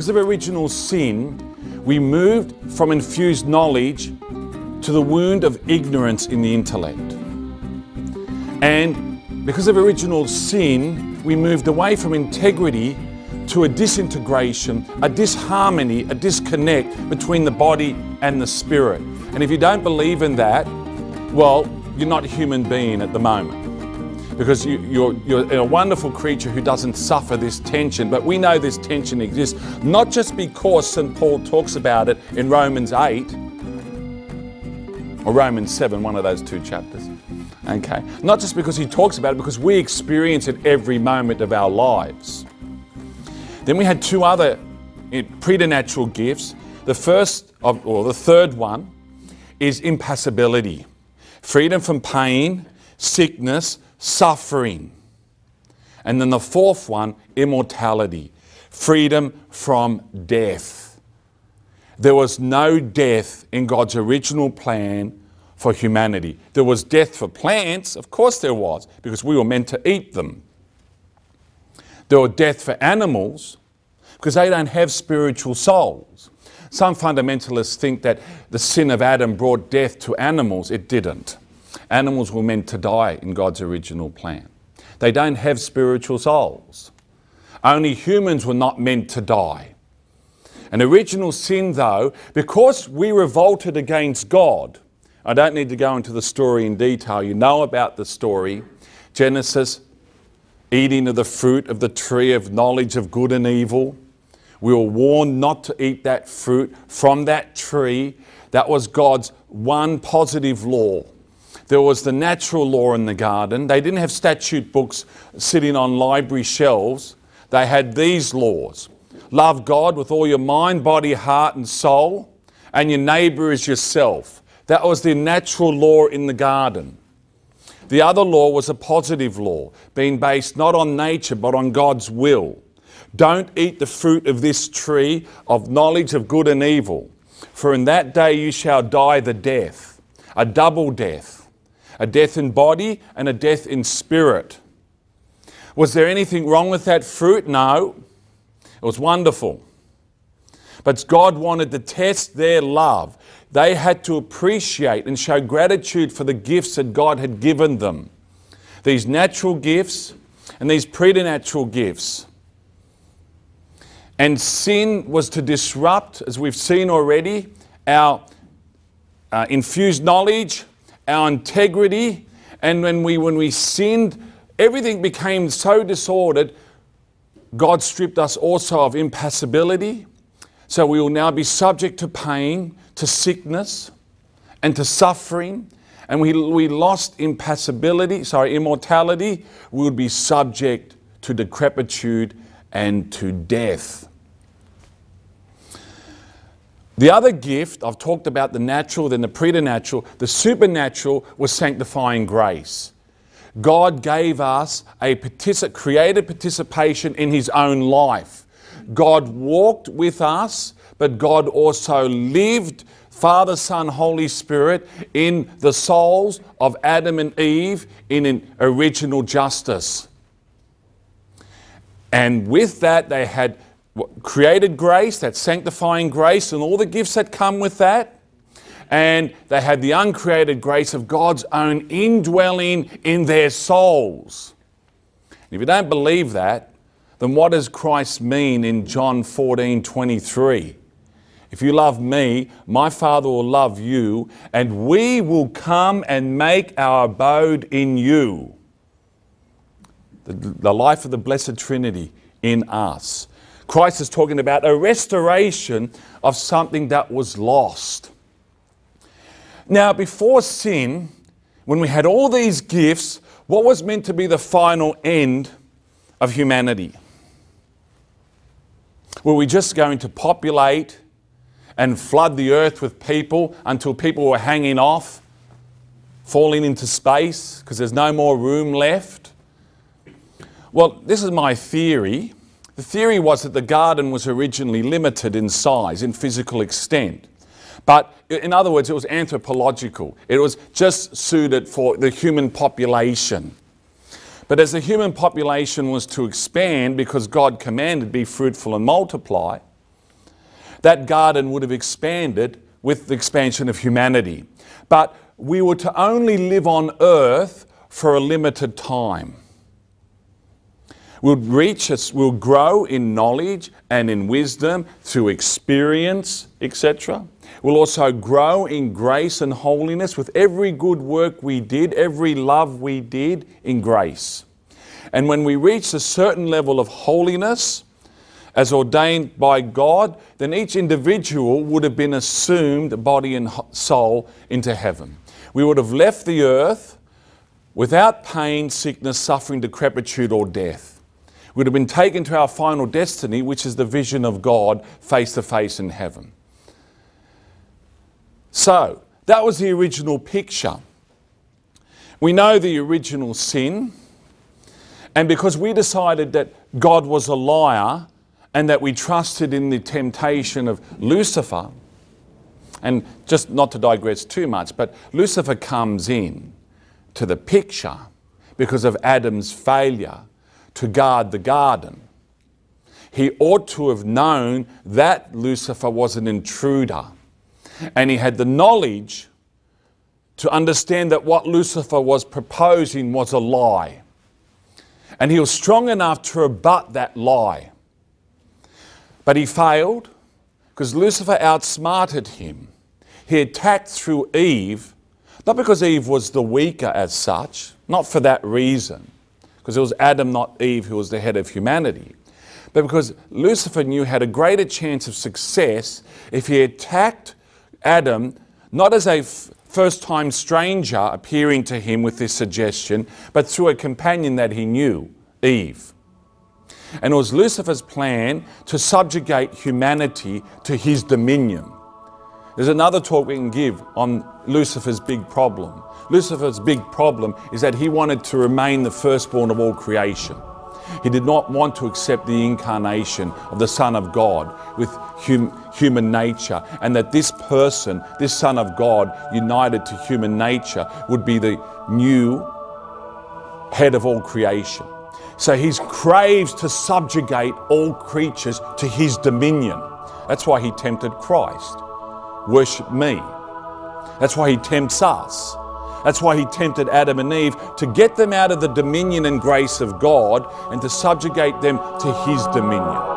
because of original sin, we moved from infused knowledge to the wound of ignorance in the intellect. And because of original sin, we moved away from integrity to a disintegration, a disharmony, a disconnect between the body and the spirit. And if you don't believe in that, well, you're not a human being at the moment. Because you're a wonderful creature who doesn't suffer this tension. But we know this tension exists, not just because St. Paul talks about it in Romans 8, or Romans 7, one of those two chapters. Okay? Not just because he talks about it, because we experience it every moment of our lives. Then we had two other preternatural gifts. The third one is impassibility. Freedom from pain, sickness, suffering. And then the fourth one, immortality. Freedom from death. There was no death in God's original plan for humanity. There was death for plants, of course there was, because we were meant to eat them. There was death for animals, because they don't have spiritual souls. Some fundamentalists think that the sin of Adam brought death to animals. It didn't. Animals were meant to die in God's original plan. They don't have spiritual souls. Only humans were not meant to die. And original sin, though, because we revolted against God, I don't need to go into the story in detail. You know about the story. Genesis, eating of the fruit of the tree of knowledge of good and evil. We were warned not to eat that fruit from that tree. That was God's one positive law. There was the natural law in the garden. They didn't have statute books sitting on library shelves. They had these laws. Love God with all your mind, body, heart and soul, and your neighbour as yourself. That was the natural law in the garden. The other law was a positive law, being based not on nature but on God's will. Don't eat the fruit of this tree of knowledge of good and evil, for in that day you shall die the death, a double death. A death in body and a death in spirit. Was there anything wrong with that fruit? No. It was wonderful. But God wanted to test their love. They had to appreciate and show gratitude for the gifts that God had given them. These natural gifts and these preternatural gifts. And sin was to disrupt, as we've seen already, our infused knowledge, our integrity, and when we sinned, everything became so disordered. God stripped us also of impassibility, so we will now be subject to pain, to sickness, and to suffering. And we lost immortality. We would be subject to decrepitude and to death. The other gift, I've talked about the natural, then the preternatural. The supernatural was sanctifying grace. God gave us a created participation in His own life. God walked with us, but God also lived, Father, Son, Holy Spirit, in the souls of Adam and Eve in an original justice. And with that, they had created grace, that sanctifying grace, and all the gifts that come with that. And they had the uncreated grace of God's own indwelling in their souls. If you don't believe that, then what does Christ mean in John 14:23? If you love me, my Father will love you, and we will come and make our abode in you. The life of the Blessed Trinity in us. Christ is talking about a restoration of something that was lost. Now, before sin, when we had all these gifts, what was meant to be the final end of humanity? Were we just going to populate and flood the earth with people until people were hanging off, falling into space because there's no more room left? Well, this is my theory. The theory was that the garden was originally limited in size, in physical extent. But in other words, it was anthropological. It was just suited for the human population. But as the human population was to expand, because God commanded, be fruitful and multiply, that garden would have expanded with the expansion of humanity. But we were to only live on earth for a limited time. We'll grow in knowledge and in wisdom through experience, etc. We'll also grow in grace and holiness with every good work we did, every love we did in grace. And when we reach a certain level of holiness, as ordained by God, then each individual would have been assumed, body and soul, into heaven. We would have left the earth without pain, sickness, suffering, decrepitude, or death. We would have been taken to our final destiny, which is the vision of God face to face in heaven. So, that was the original picture. We know the original sin, and because we decided that God was a liar and that we trusted in the temptation of Lucifer, and just not to digress too much, but Lucifer comes in to the picture because of Adam's failure to guard the garden. He ought to have known that Lucifer was an intruder, and he had the knowledge to understand that what Lucifer was proposing was a lie. And he was strong enough to rebut that lie. But he failed because Lucifer outsmarted him. He attacked through Eve, not because Eve was the weaker as such, not for that reason, because it was Adam, not Eve, who was the head of humanity, but because Lucifer knew he had a greater chance of success if he attacked Adam, not as a first-time stranger appearing to him with this suggestion, but through a companion that he knew, Eve. And it was Lucifer's plan to subjugate humanity to his dominion. There's another talk we can give on Lucifer's big problem. Lucifer's big problem is that he wanted to remain the firstborn of all creation. He did not want to accept the incarnation of the Son of God with human nature, and that this person, this Son of God, united to human nature, would be the new head of all creation. So he craves to subjugate all creatures to his dominion. That's why he tempted Christ. Worship me. That's why he tempts us. That's why he tempted Adam and Eve, to get them out of the dominion and grace of God and to subjugate them to his dominion.